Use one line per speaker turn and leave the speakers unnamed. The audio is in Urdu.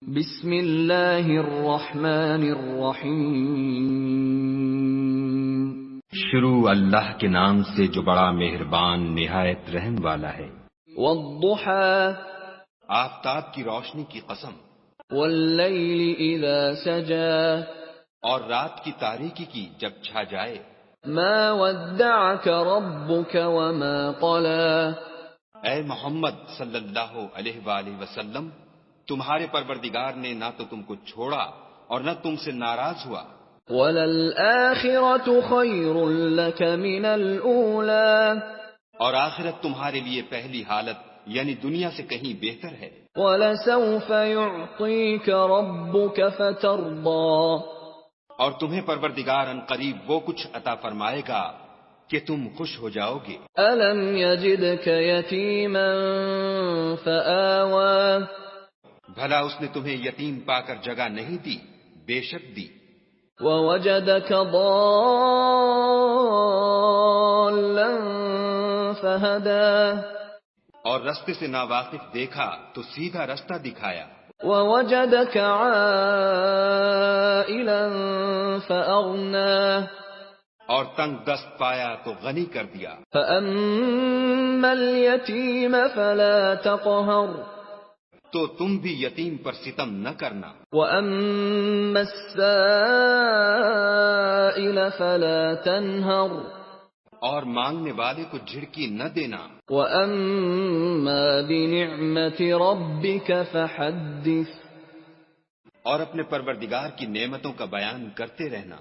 بسم اللہ الرحمن الرحیم۔
شروع اللہ کے نام سے جو بڑا مہربان نہایت رحم والا ہے۔
والضحى،
آفتاب کی روشنی کی قسم۔
واللیل اذا سجى،
اور رات کی تاریکی کی جب چھا جائے۔
ما ودعك ربك وما قلى،
اے محمد صلی اللہ علیہ وآلہ وسلم، تمہارے پروردگار نے نہ تو تم کو چھوڑا اور نہ تم سے ناراض ہوا۔
وَلَلْآخِرَةُ خَيْرٌ لَكَ مِنَ الْأُولَى،
اور آخرت تمہارے لیے پہلی حالت یعنی دنیا سے کہیں بہتر ہے۔
وَلَسَوْفَ يُعْطِيكَ رَبُّكَ فَتَرْضَى،
اور تمہیں پروردگار ان قریب وہ کچھ عطا فرمائے گا کہ تم خوش ہو جاؤ گے۔
أَلَمْ يَجِدْكَ يَتِيمًا فَآوَى،
بھلا اس نے تمہیں یتیم پا کر جگہ نہیں دی؟ بے شک دی۔
وَوَجَدَكَ ضَالًّا فَهَدَى،
اور رستے سے ناواقف دیکھا تو سیدھا رستہ دکھایا۔
وَوَجَدَكَ عَائِلًا فَأَغْنَى،
اور تنگ دست پایا تو غنی کر دیا۔
فَأَمَّا الْيَتِيمَ فَلَا تَقْهَرْ،
تو تم بھی یتیم پر ستم نہ کرنا۔
وَأَمَّا السَّائِلَ فَلَا تَنْهَرْ،
اور مانگنے والے کو جھڑکی نہ دینا۔
وَأَمَّا بِنِعْمَةِ رَبِّكَ فَحَدِّثْ،
اور اپنے پروردگار کی نعمتوں کا بیان کرتے رہنا۔